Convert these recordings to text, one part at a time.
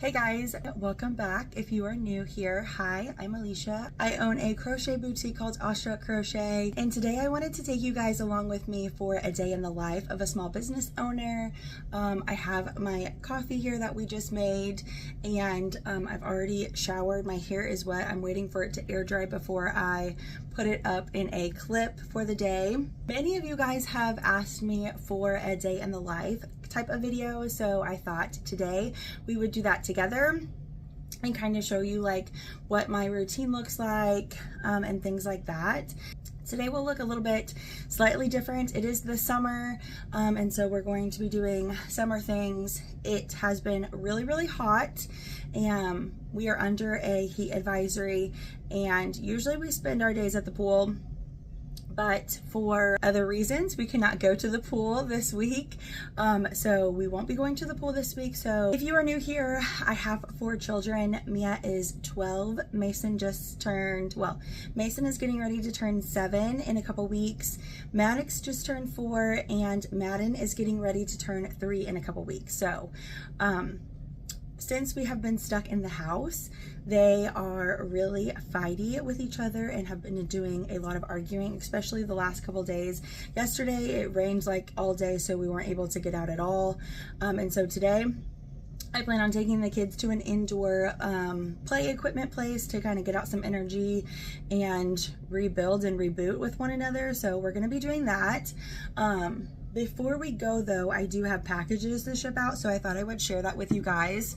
Hey guys, welcome back. If you are new here, hi, I'm Allyssa. I own a crochet boutique called Awestruck Crochet, and today I wanted to take you guys along with me for a day in the life of a small business owner. I have my coffee here that we just made, and I've already showered. My hair is wet. I'm waiting for it to air dry before I put it up in a clip for the day. Many of you guys have asked me for a day in the life type of video, so I thought today we would do that together and kind of show you like what my routine looks like and things like that. Today will look a little bit slightly different. It is the summer, and so we're going to be doing summer things. It has been really hot, and we are under a heat advisory, and usually we spend our days at the pool, but for other reasons we cannot go to the pool this week, so we won't be going to the pool this week. So if you are new here, I have 4 children. Mia is 12. Mason just turned, well, Mason is getting ready to turn 7 in a couple weeks. Maddox just turned 4, and Madden is getting ready to turn 3 in a couple weeks. So since we have been stuck in the house, they are really fighty with each other and have been doing a lot of arguing, especially the last couple days. Yesterday it rained like all day, so we weren't able to get out at all. And so today I plan on taking the kids to an indoor play equipment place to kind of get out some energy and rebuild and reboot with one another. So we're going to be doing that. Before we go though, I do have packages to ship out, so I thought I would share that with you guys.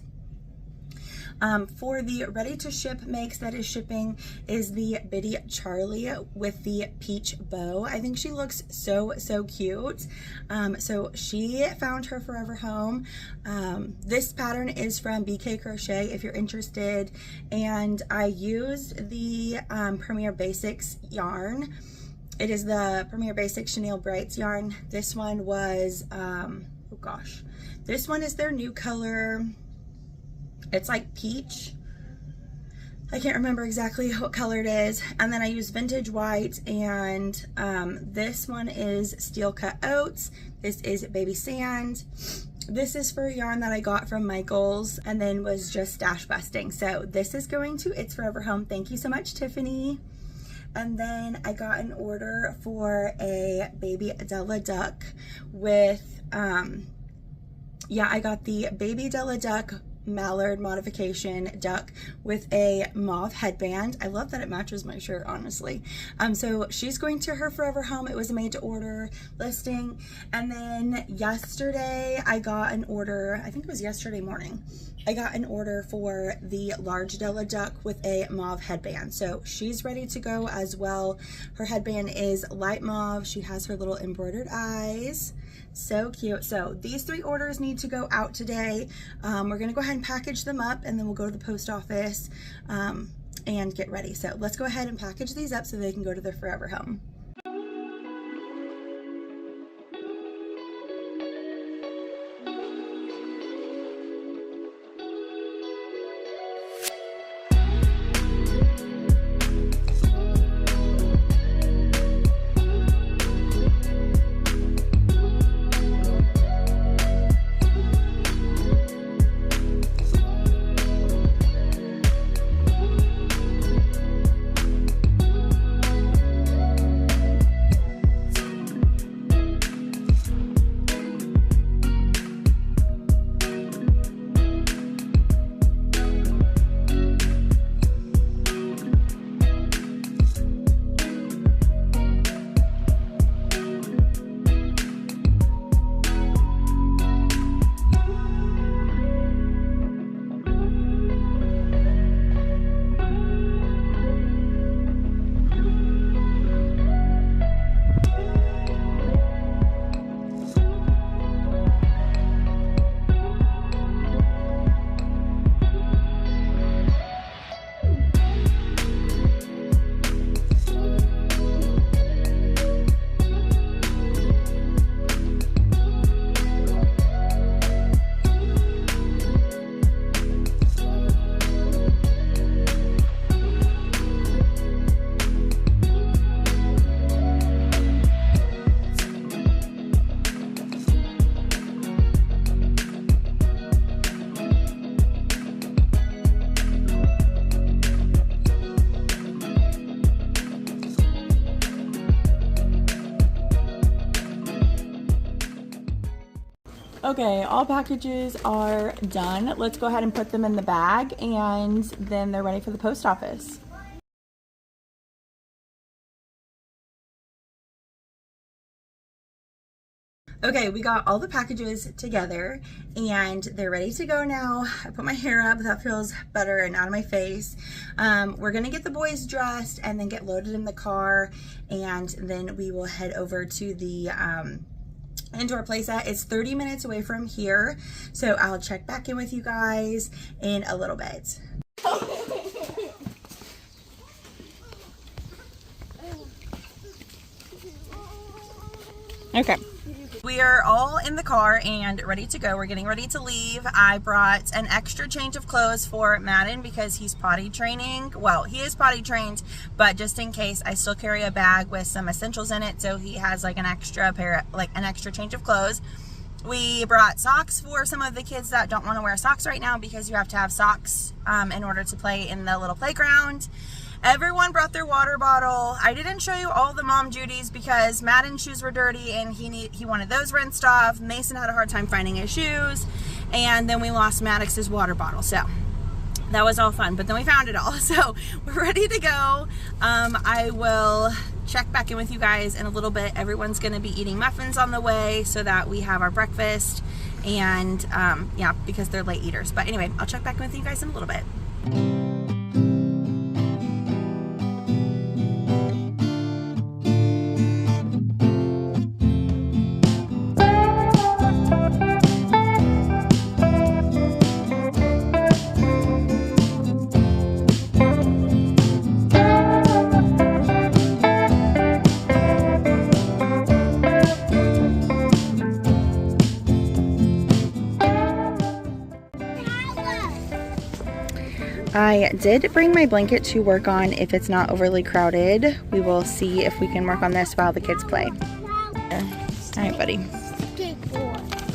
For the ready to ship makes that is shipping is the Bitty Charlie with the peach bow. I think she looks so cute. So she found her forever home. This pattern is from BK Crochet if you're interested, and I used the Premier Basix yarn. It is the Premier Basix Chenille Brights yarn. This one was oh gosh, this one is their new color. It's like peach. I can't remember exactly what color it is. And then I use vintage white, and this one is steel cut oats. This is baby sand. This is for yarn that I got from Michael's and then was just stash busting. So this is going to It's Forever Home. Thank you so much, Tiffany. And then I got an order for a baby Della duck with I got the baby Della duck mallard modification duck with a mauve headband. I love that it matches my shirt, honestly. So she's going to her forever home. It was a made to order listing. And then yesterday I got an order, I think it was yesterday morning, I got an order for the large Della duck with a mauve headband. So she's ready to go as well. Her headband is light mauve. She has her little embroidered eyes. So cute. So these 3 orders need to go out today. We're gonna go ahead and package them up, and then we'll go to the post office and get ready. So let's go ahead and package these up so they can go to their forever home. Okay, all packages are done. Let's go ahead and put them in the bag, and then they're ready for the post office. Okay, we got all the packages together and they're ready to go now. I put my hair up, that feels better and out of my face. We're gonna get the boys dressed and then get loaded in the car, and then we will head over to the indoor playset. It's 30 minutes away from here, so I'll check back in with you guys in a little bit. Okay. We are all in the car and ready to go. We're getting ready to leave. I brought an extra change of clothes for Madden because he's potty training. Well, he is potty trained, but just in case, I still carry a bag with some essentials in it, so he has like an extra pair, like an extra change of clothes. We brought socks for some of the kids that don't want to wear socks right now because you have to have socks in order to play in the little playground. Everyone brought their water bottle. I didn't show you all the mom duties because Madden's shoes were dirty and he wanted those rinsed off. Mason had a hard time finding his shoes, and then we lost Maddox's water bottle. So that was all fun, but then we found it all. So we're ready to go. I will check back in with you guys in a little bit. Everyone's gonna be eating muffins on the way so that we have our breakfast, and yeah, because they're late eaters. But anyway, I'll check back in with you guys in a little bit. I did bring my blanket to work on if it's not overly crowded. We will see if we can work on this while the kids play. All right, buddy.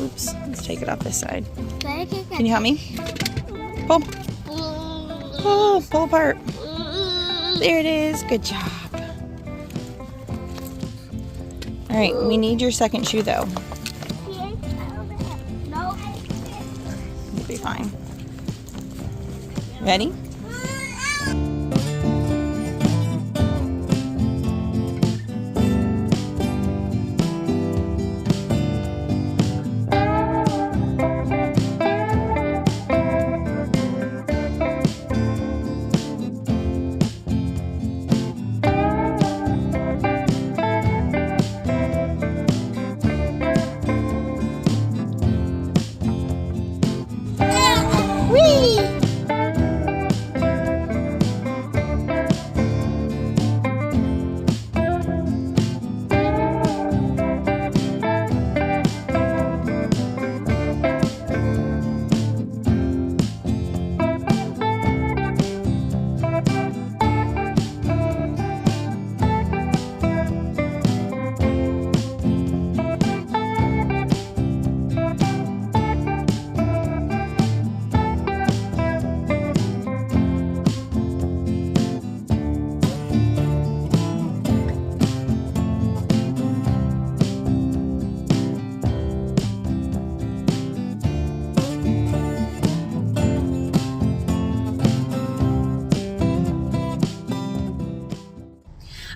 Oops, let's take it off this side. Can you help me? Pull. Oh, pull apart. There it is. Good job. All right, we need your second shoe though. You'll be fine. Ready?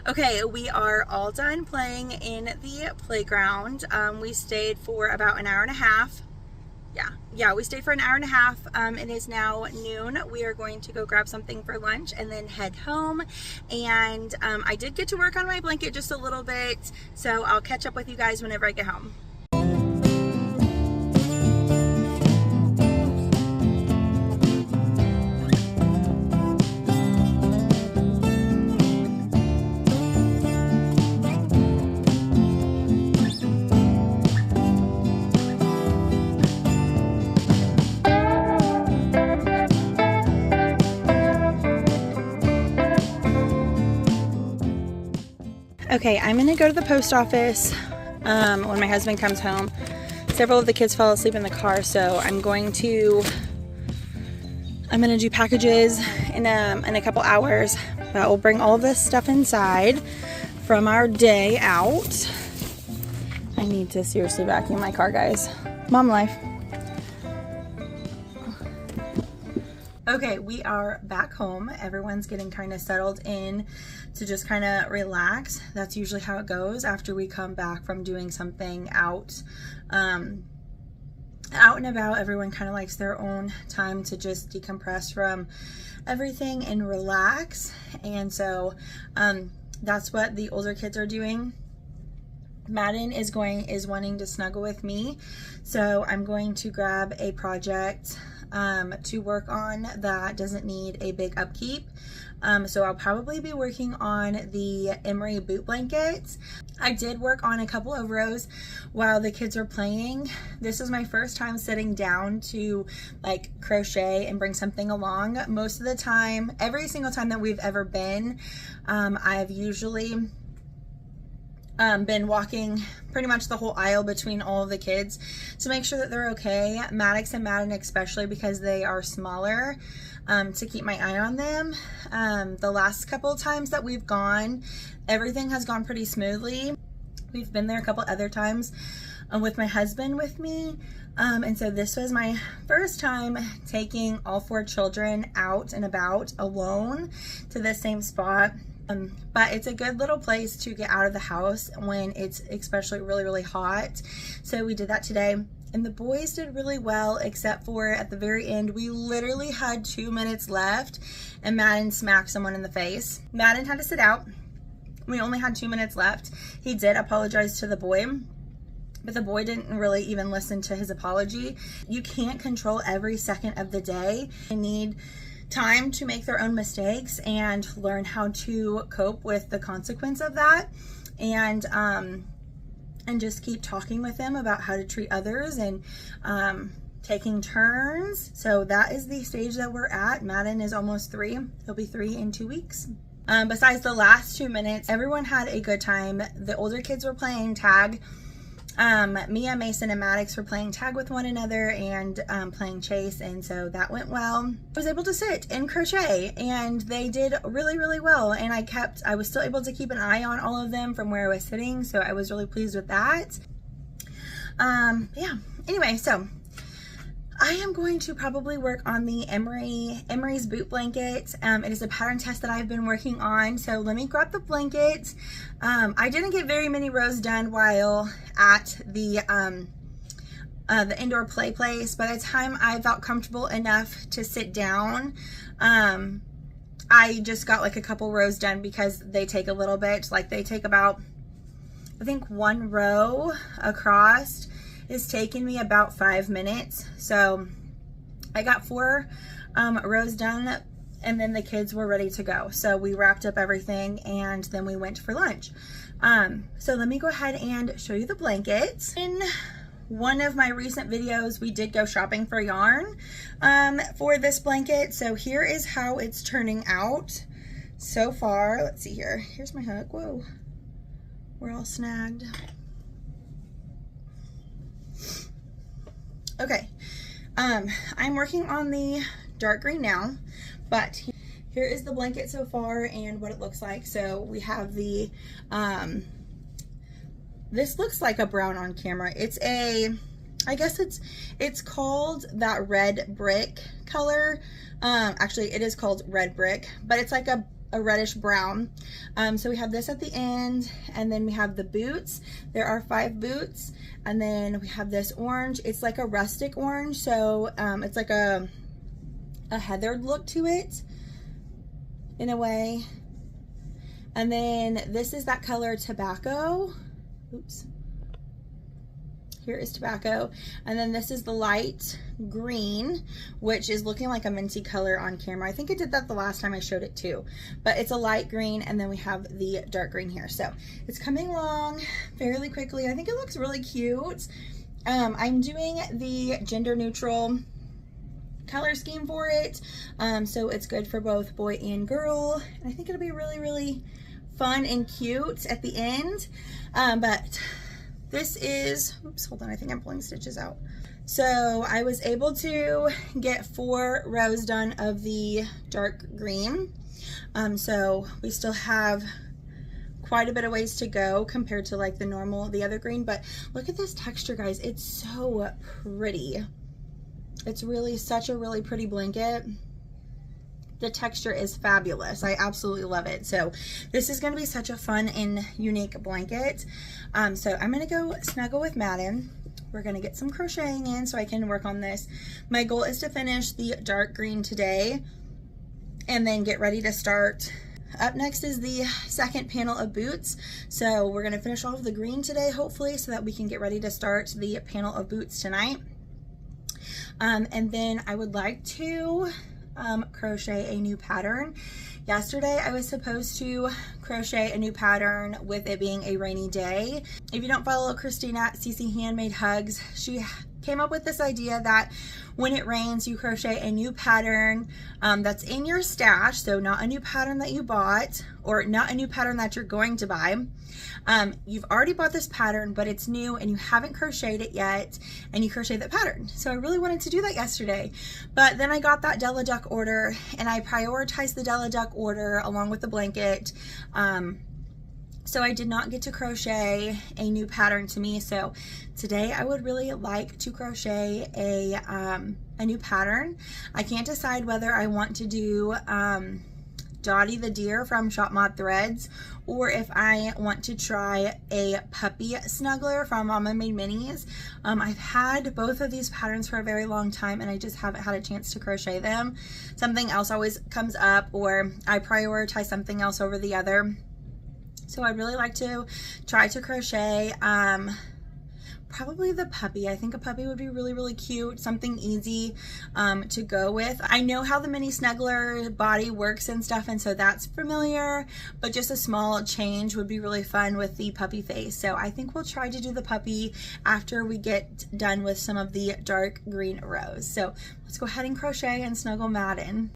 Okay, we are all done playing in the playground. We stayed for about an hour and a half. Yeah, we stayed for an hour and a half. It is now noon. We are going to go grab something for lunch and then head home. And I did get to work on my blanket just a little bit, so I'll catch up with you guys whenever I get home. Okay, I'm gonna go to the post office when my husband comes home. Several of the kids fell asleep in the car, so I'm gonna do packages in a couple hours. But we'll bring all of this stuff inside from our day out. I need to seriously vacuum my car, guys. Mom life. Okay, we are back home. Everyone's getting kind of settled in to just kind of relax. That's usually how it goes after we come back from doing something out and about. Everyone kind of likes their own time to just decompress from everything and relax. And so that's what the older kids are doing. Madden is wanting to snuggle with me, so I'm going to grab a project to work on that doesn't need a big upkeep. So I'll probably be working on the Emerie boot blankets. I did work on a couple of rows while the kids were playing. This is my first time sitting down to like crochet and bring something along. Most of the time, every single time that we've ever been, I've usually been walking pretty much the whole aisle between all of the kids to make sure that they're okay. Maddox and Madden especially, because they are smaller, to keep my eye on them. The last couple of times that we've gone, everything has gone pretty smoothly. We've been there a couple other times with my husband with me. And so this was my first time taking all 4 children out and about alone to the same spot. But it's a good little place to get out of the house when it's especially really hot. So we did that today, and the boys did really well, except for at the very end, we literally had 2 minutes left and Madden smacked someone in the face. Madden had to sit out. We only had 2 minutes left. He did apologize to the boy, but the boy didn't really even listen to his apology. You can't control every second of the day. You need time to make their own mistakes and learn how to cope with the consequence of that, and just keep talking with them about how to treat others and taking turns. So that is the stage that we're at. Madden is almost 3. He'll be 3 in 2 weeks. Besides the last 2 minutes, everyone had a good time. The older kids were playing tag. Mia, Mason, and Maddox were playing tag with one another and playing chase, and so that went well. I was able to sit and crochet, and they did really well, and I was still able to keep an eye on all of them from where I was sitting, so I was really pleased with that. Yeah, anyway, so I am going to probably work on the Emerie's boot blanket. It is a pattern test that I've been working on. So let me grab the blanket. I didn't get very many rows done while at the indoor play place. By the time I felt comfortable enough to sit down, I just got like a couple rows done because they take a little bit. Like they take about, I think 1 row across is taking me about 5 minutes. So I got 4 rows done, and then the kids were ready to go. So we wrapped up everything and then we went for lunch. So let me go ahead and show you the blankets. In one of my recent videos, we did go shopping for yarn for this blanket. So here is how it's turning out so far. Let's see here. Here's my hook. Whoa, we're all snagged. Okay, I'm working on the dark green now, but here is the blanket so far and what it looks like. So we have the, this looks like a brown on camera. It's a, I guess it's called that red brick color. Actually it is called red brick, but it's like a reddish brown. So we have this at the end, and then we have the boots. There are 5 boots, and then we have this orange. It's like a rustic orange, so it's like a heathered look to it in a way. And then this is that color tobacco. Oops. Here is tobacco, and then this is the light green, which is looking like a minty color on camera. I think I did that the last time I showed it too, but it's a light green, and then we have the dark green here. So it's coming along fairly quickly. I think it looks really cute. I'm doing the gender neutral color scheme for it, so it's good for both boy and girl, and I think it'll be really fun and cute at the end. But this is, oops, hold on, I think I'm pulling stitches out. So I was able to get 4 rows done of the dark green. So we still have quite a bit of ways to go compared to like the other green, but look at this texture, guys. It's so pretty. It's really such a really pretty blanket. The texture is fabulous. I absolutely love it. So this is going to be such a fun and unique blanket. So I'm going to go snuggle with Madden. We're going to get some crocheting in so I can work on this. My goal is to finish the dark green today and then get ready to start. Up next is the second panel of boots. So we're going to finish off the green today, hopefully, so that we can get ready to start the panel of boots tonight. And then I would like to crochet a new pattern. Yesterday I was supposed to crochet a new pattern with it being a rainy day. If you don't follow Cristina at CC Handmade Hugs, she came up with this idea that when it rains, you crochet a new pattern that's in your stash. So not a new pattern that you bought, or not a new pattern that you're going to buy. You've already bought this pattern, but it's new and you haven't crocheted it yet, and you crochet that pattern. So I really wanted to do that yesterday, but then I got that Della duck order and I prioritized the Della duck order along with the blanket. So I did not get to crochet a new pattern to me. So today I would really like to crochet a new pattern. I can't decide whether I want to do Dottie the deer from Shop Mod Threads, or if I want to try a puppy snuggler from Mama Made Minis. I've had both of these patterns for a very long time and I just haven't had a chance to crochet them. Something else always comes up, or I prioritize something else over the other. So I'd really like to try to crochet probably the puppy. I think a puppy would be really, really cute, something easy to go with. I know how the mini snuggler body works and stuff, and so that's familiar, but just a small change would be really fun with the puppy face. So I think we'll try to do the puppy after we get done with some of the dark green rows. So let's go ahead and crochet and snuggle Madden.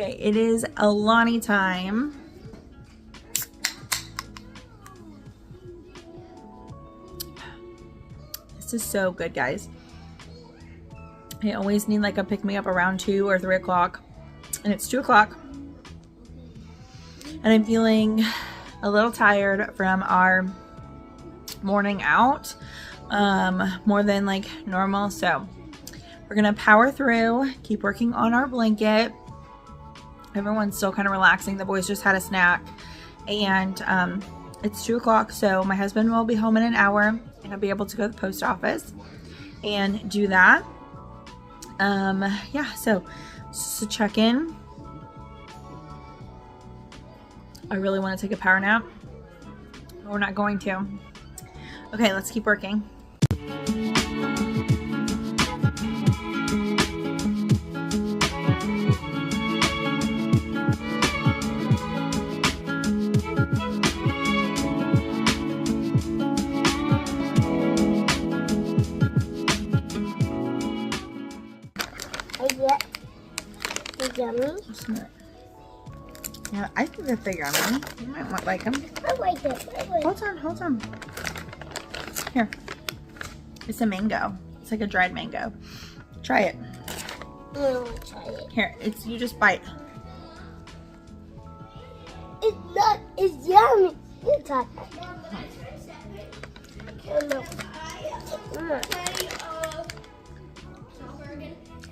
Okay, it is Alani time. This is so good, guys. I always need like a pick-me-up around 2 or 3 o'clock, and it's 2 o'clock. And I'm feeling a little tired from our morning out, more than like normal. So we're gonna power through, keep working on our blanket. Everyone's still kind of relaxing. The boys just had a snack, and it's 2 o'clock, so my husband will be home in an hour and I'll be able to go to the post office and do that. Yeah, so just to check in. I really want to take a power nap, but we're not going to. Okay, let's keep working. Smart. Yeah, I think they're big on me. You might like them. I like it. Hold on. Here. It's a mango. It's like a dried mango. Try it. I don't want to try it. Here, you just bite. It's yummy. You try.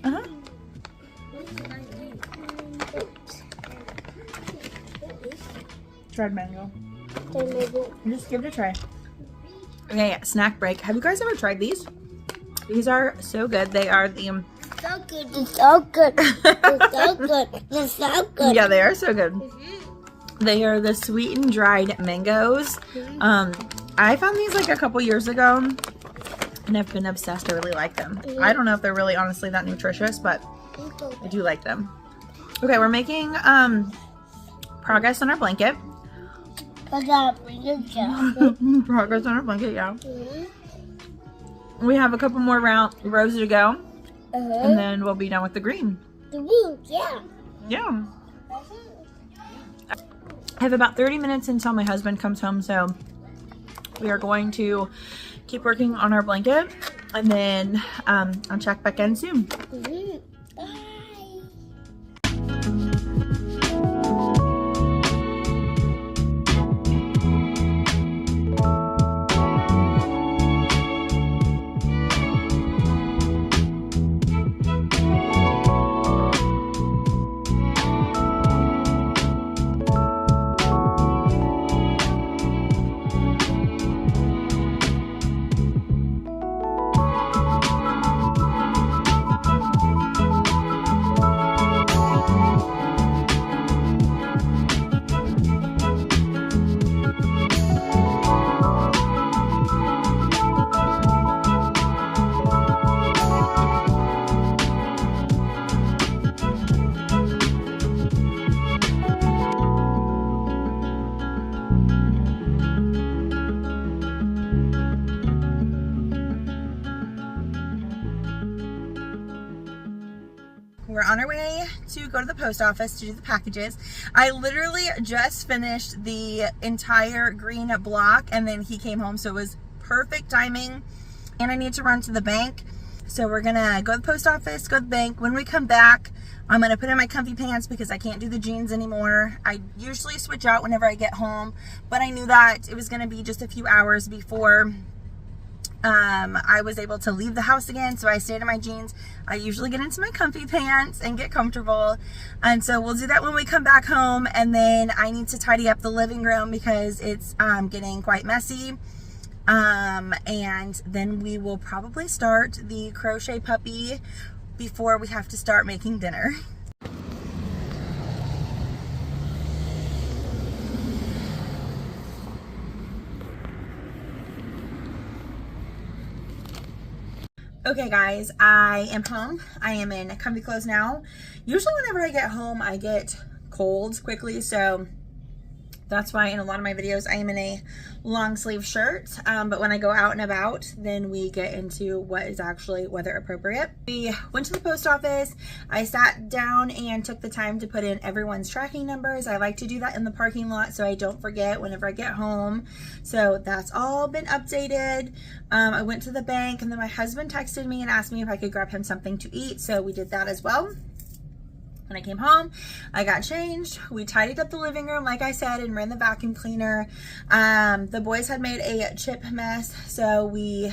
Uh-huh. Dried mango. Just give it a try. Okay, snack break. Have you guys ever tried these? These are so good. They are the So good. It's so good. It's so good. It's so good. yeah, they are so good. They are the sweetened dried mangoes. I found these like a couple years ago, and I've been obsessed. I really like them. I don't know if they're really honestly that nutritious, but I do like them. Okay, we're making progress on our blanket. Progress on our blanket, yeah. We have a couple more rows to go, and then we'll be done with the green. The green, yeah. Yeah. I have about 30 minutes until my husband comes home, so we are going to keep working on our blanket, and then I'll check back in soon. Bye. We're on our way to go to the post office to do the packages. I literally just finished the entire green block, and then he came home, so it was perfect timing. And I need to run to the bank, so we're gonna go to the post office, go to the bank. When we come back, I'm gonna put in my comfy pants because I can't do the jeans anymore. I usually switch out whenever I get home, but I knew that it was gonna be just a few hours before I was able to leave the house again, so I stayed in my jeans. I usually get into my comfy pants and get comfortable, and so we'll do that when we come back home. And then I need to tidy up the living room because it's getting quite messy, and then we will probably start the crochet puppy before we have to start making dinner. Okay guys, I am home. I am in comfy clothes now. Usually whenever I get home, I get cold quickly, so that's why in a lot of my videos I am in a long sleeve shirt, but when I go out and about, then we get into what is actually weather appropriate. We went to the post office. I sat down and took the time to put in everyone's tracking numbers. I like to do that in the parking lot so I don't forget whenever I get home. So that's all been updated. I went to the bank, and then my husband texted me and asked me if I could grab him something to eat, so we did that as well. When I came home, I got changed. We tidied up the living room, like I said, and ran the vacuum cleaner. The boys had made a chip mess, so we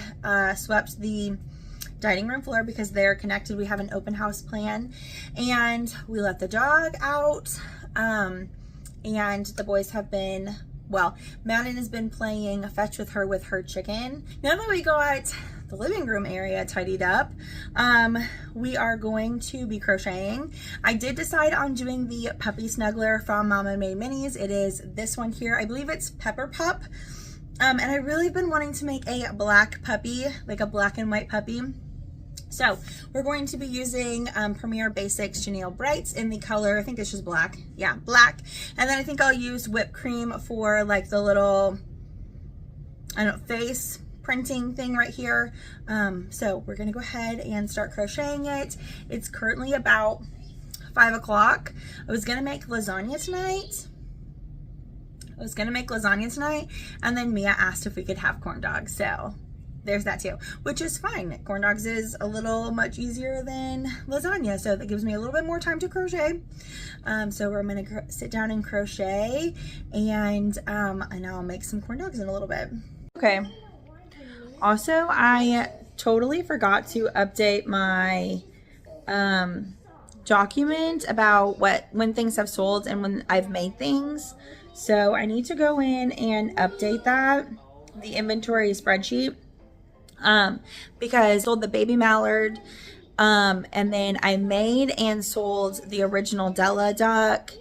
swept the dining room floor because they're connected. We have an open house plan, and we let the dog out. And the boys have been, well, Madden has been playing fetch with her chicken. Now that we got the living room area tidied up, we are going to be crocheting. I did decide on doing the puppy snuggler from Mama Made Minis. It is this one here. I believe it's Pepper Pup. And I really been wanting to make a black puppy, like a black and white puppy. So we're going to be using Premier Basix Chenille Brights in the color, I think it's just black. Yeah, black. And then I think I'll use whipped cream for like the little, I don't know, face printing thing right here. So we're gonna go ahead and start crocheting it. It's currently about 5 o'clock. I was gonna make lasagna tonight. And then Mia asked if we could have corn dogs. So there's that too, which is fine. Corn dogs is a little much easier than lasagna. So that gives me a little bit more time to crochet. So I'm gonna sit down and crochet, and I'll make some corn dogs in a little bit. Okay. Also, I totally forgot to update my document about when things have sold and when I've made things. So I need to go in and update that, the inventory spreadsheet, because I sold the baby mallard, and then I made and sold the original Della duck,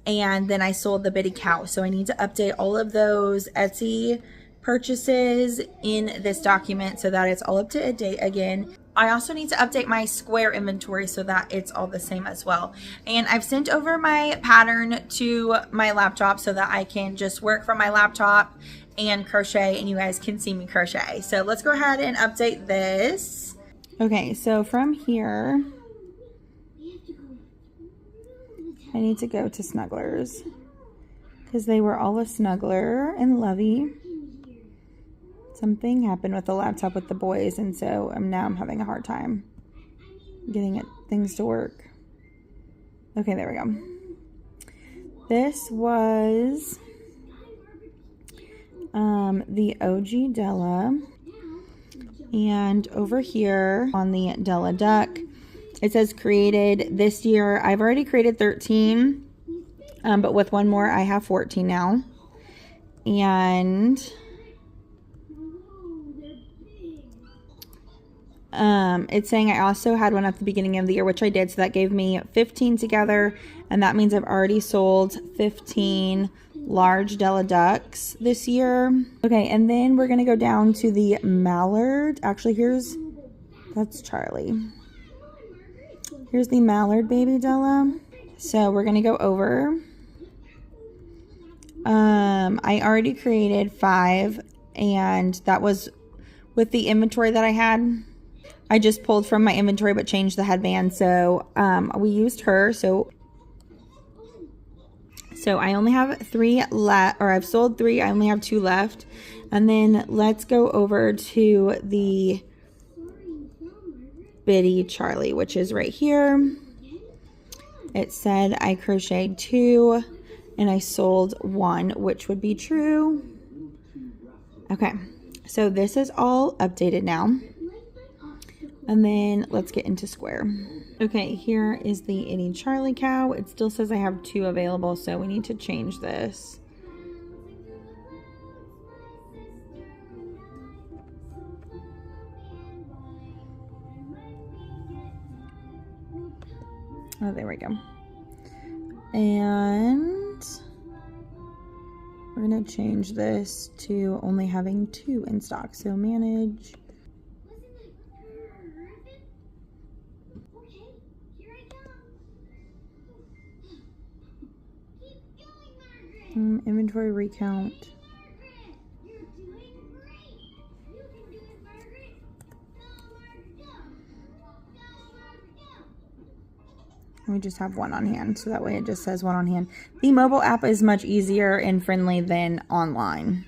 and then I sold the bitty cow. So I need to update all of those Etsy purchases in this document so that it's all up to date again. I also need to update my square inventory so that it's all the same as well. And I've sent over my pattern to my laptop so that I can just work from my laptop and crochet, and you guys can see me crochet. So let's go ahead and update this. Okay, so from here, I need to go to Snugglers because they were all a snuggler and lovey. Something happened with the laptop with the boys, and so now I'm having a hard time getting things to work. Okay, there we go. This was the OG Della, and over here on the Della duck, it says created this year. I've already created 13, but with one more, I have 14 now, and it's saying I also had one at the beginning of the year, which I did, so that gave me 15 together, and that means I've already sold 15 large Della ducks this year. Okay, and then we're gonna go down to the mallard. Actually, that's Charlie. Here's the mallard baby Della. So we're gonna go over. I already created 5, and that was with the inventory that I had. I just pulled from my inventory but changed the headband, so we used her. So I only have 3 left, or I've sold 3. I only have 2 left. And then let's go over to the bitty Charlie, which is right here. It said I crocheted 2 and I sold 1, which would be true. Okay, so this is all updated now. And then let's get into square. Okay, here is the itty Charlie cow. It still says I have 2 available, so we need to change this. Oh, there we go. And we're gonna change this to only having 2 in stock. So manage. Inventory recount. We just have 1 on hand, so that way it just says 1 on hand. The mobile app is much easier and friendly than online,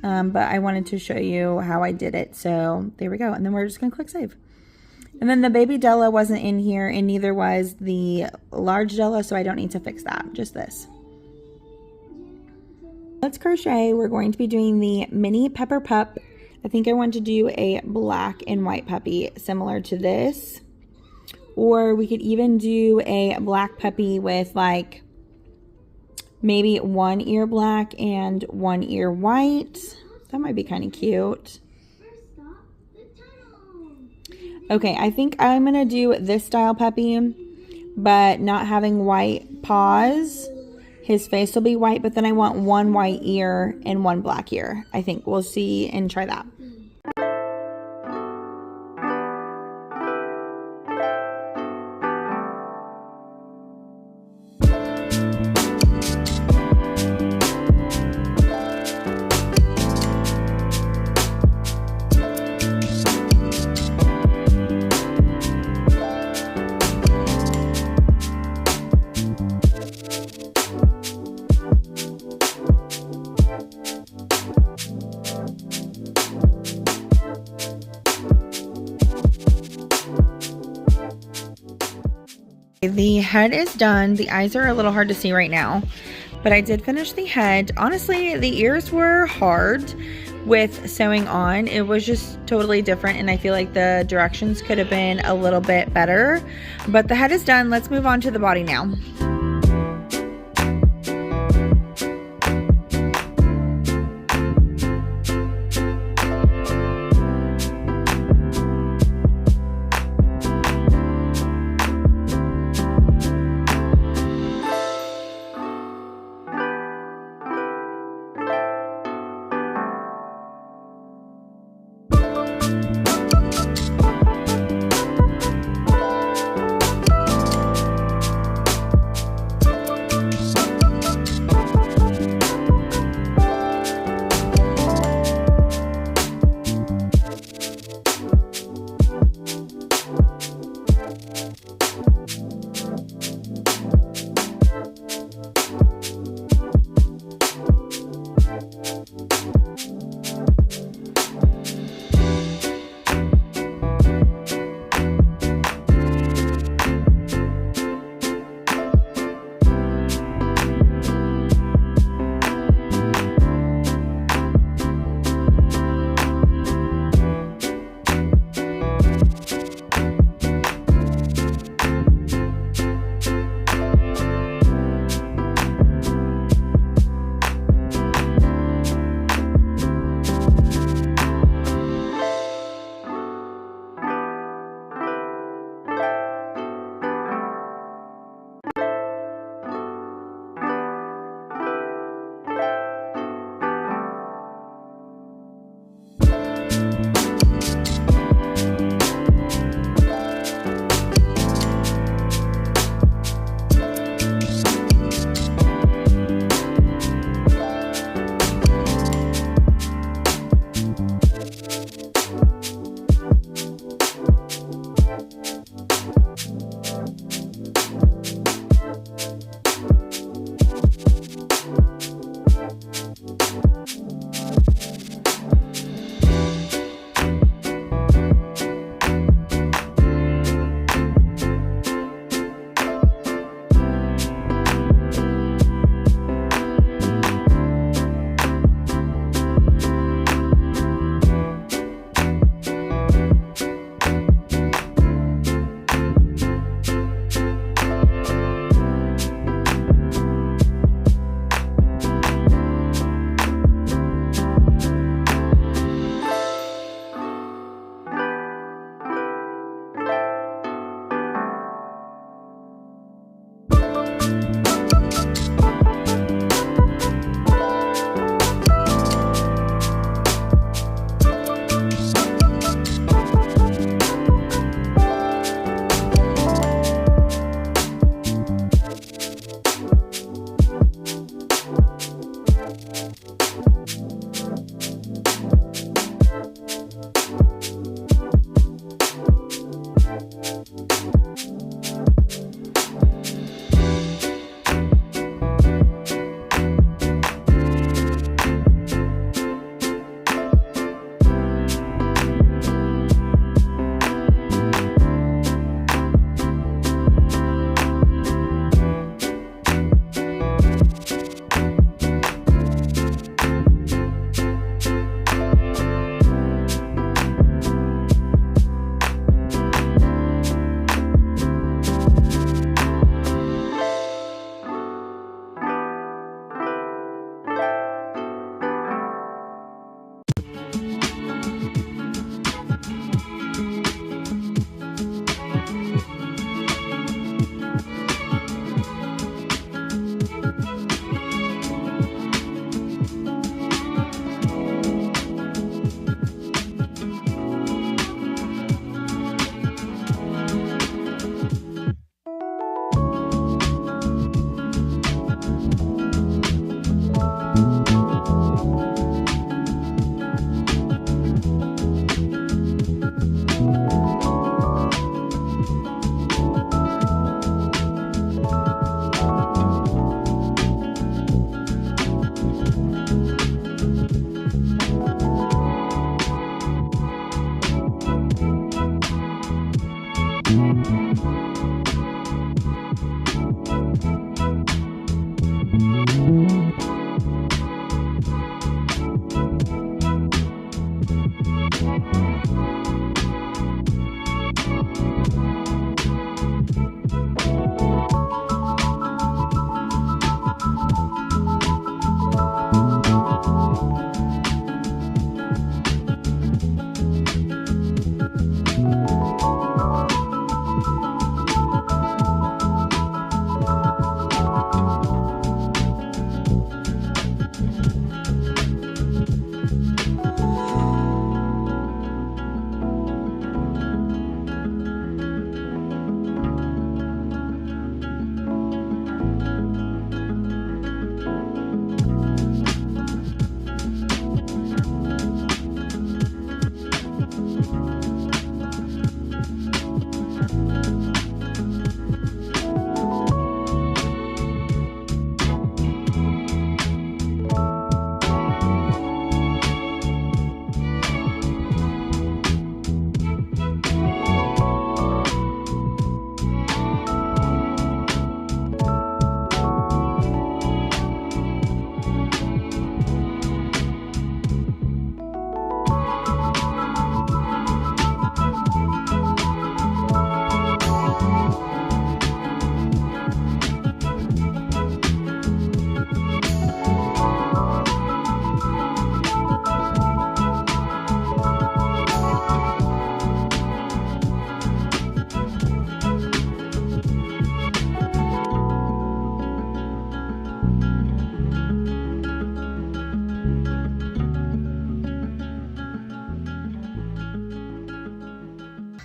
but I wanted to show you how I did it. So there we go, and then we're just gonna click save. And then the baby Della wasn't in here, and neither was the large Della, so I don't need to fix that, just this. Let's crochet. We're going to be doing the mini pepper pup. I think I want to do a black and white puppy similar to this, or we could even do a black puppy with like maybe 1 ear black and 1 ear white. That might be kind of cute. Okay, I think I'm gonna do this style puppy, but not having white paws. His face will be white, but then I want 1 white ear and 1 black ear. I think we'll see and try that. The head is done. The eyes are a little hard to see right now, but I did finish the head. Honestly, the ears were hard with sewing on. It was just totally different, and I feel like the directions could have been a little bit better, but the head is done. Let's move on to the body now.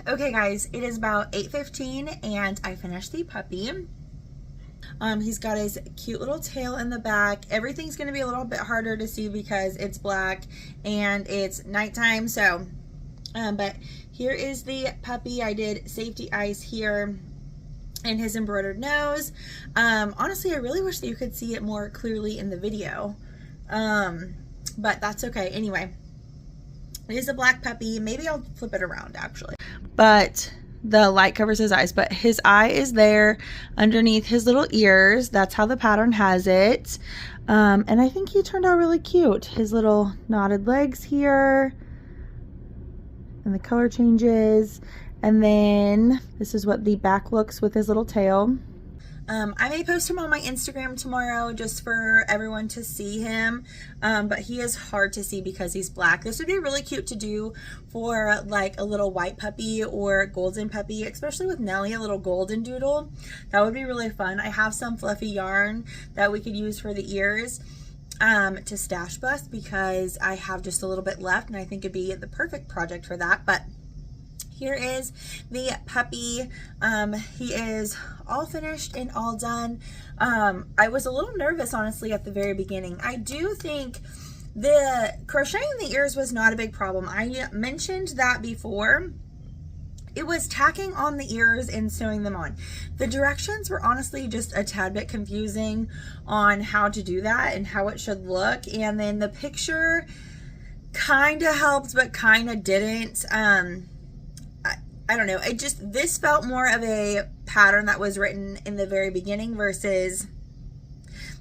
Okay guys, it is about 8:15 and I finished the puppy. He's got his cute little tail in the back. Everything's going to be a little bit harder to see because it's black and it's nighttime. So, but here is the puppy. I did safety eyes here and his embroidered nose. Honestly, I really wish that you could see it more clearly in the video. But that's okay. Anyway, it is a black puppy. Maybe I'll flip it around actually. But the light covers his eyes, but his eye is there underneath his little ears. That's how the pattern has it. And I think he turned out really cute. His little knotted legs here and the color changes. And then this is what the back looks with his little tail. I may post him on my Instagram tomorrow just for everyone to see him, but he is hard to see because he's black. This would be really cute to do for like a little white puppy or golden puppy, especially with Nellie, a little golden doodle. That would be really fun. I have some fluffy yarn that we could use for the ears to stash bust because I have just a little bit left and I think it'd be the perfect project for that. But here is the puppy. He is all finished and all done. I was a little nervous, honestly, at the very beginning. I do think the crocheting the ears was not a big problem. I mentioned that before. It was tacking on the ears and sewing them on. The directions were honestly just a tad bit confusing on how to do that and how it should look. And then the picture kind of helped, but kind of didn't. I don't know. This felt more of a pattern that was written in the very beginning versus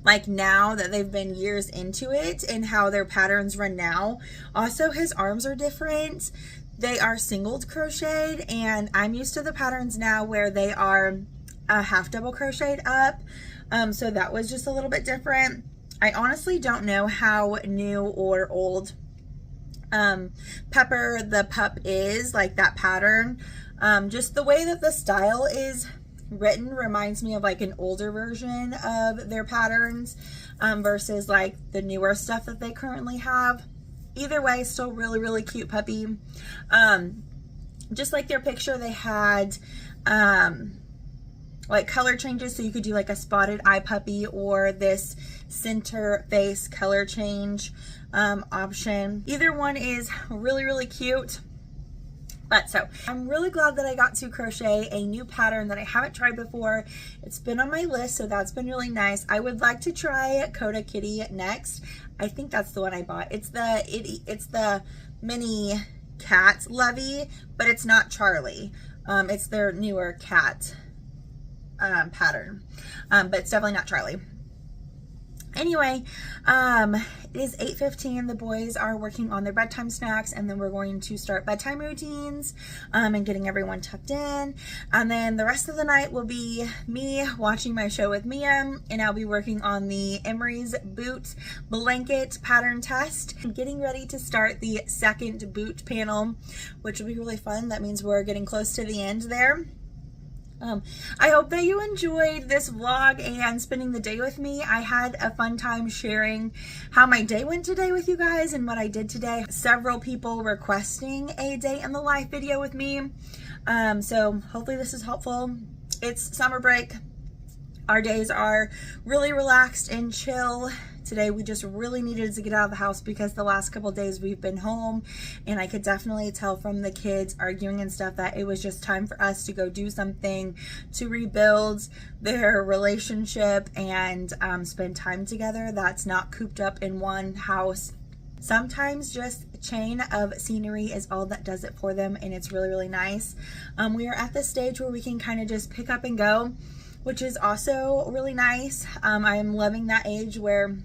like now that they've been years into it and how their patterns run now. Also, his arms are different. They are singled crocheted and I'm used to the patterns now where they are half double crocheted up. So that was just a little bit different. I honestly don't know how new or old Pepper the pup is, like that pattern. Just the way that the style is written reminds me of like an older version of their patterns versus like the newer stuff that they currently have. Either way, still really, really cute puppy. Just like their picture, they had like color changes, so you could do like a spotted eye puppy or this center face color change option. Either one is really, really cute. But so I'm really glad that I got to crochet a new pattern that I haven't tried before. It's been on my list, so that's been really nice. I would like to try Coda Kitty next. I think that's the one I bought. It's the mini cat Lovey, but it's not Charlie. It's their newer cat pattern, but it's definitely not Charlie. Anyway, it is 8:15. The boys are working on their bedtime snacks, and then we're going to start bedtime routines and getting everyone tucked in. And then the rest of the night will be me watching my show with Mia, and I'll be working on the Emerie's boot blanket pattern test and getting ready to start the second boot panel, which will be really fun. That means we're getting close to the end there. I hope that you enjoyed this vlog and spending the day with me. I had a fun time sharing how my day went today with you guys and what I did today. Several people requesting a day in the life video with me. So hopefully this is helpful. It's summer break. Our days are really relaxed and chill. Today we just really needed to get out of the house because the last couple of days we've been home, and I could definitely tell from the kids arguing and stuff that it was just time for us to go do something to rebuild their relationship and spend time together that's not cooped up in one house. Sometimes just a chain of scenery is all that does it for them, and it's really, really nice. We are at the stage where we can kind of just pick up and go, which is also really nice. I am loving that age where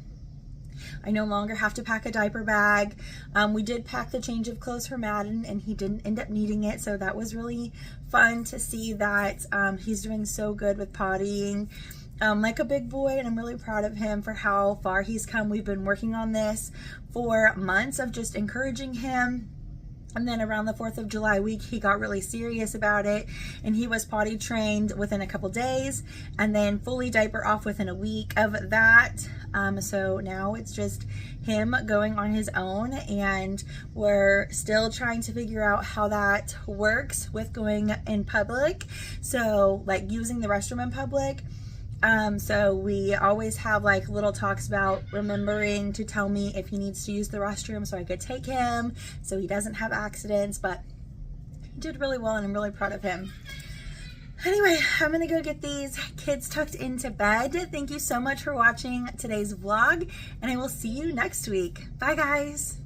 I no longer have to pack a diaper bag. We did pack the change of clothes for Madden, and he didn't end up needing it, so that was really fun to see that he's doing so good with pottying like a big boy, and I'm really proud of him for how far he's come. We've been working on this for months of just encouraging him And then around the 4th of July week, he got really serious about it, and he was potty trained within a couple days, and then fully diaper off within a week of that. So now it's just him going on his own, and we're still trying to figure out how that works with going in public. So like using the restroom in public. So we always have like little talks about remembering to tell me if he needs to use the restroom so I could take him so he doesn't have accidents, but he did really well and I'm really proud of him. Anyway, I'm gonna go get these kids tucked into bed. Thank you so much for watching today's vlog, and I will see you next week. Bye guys.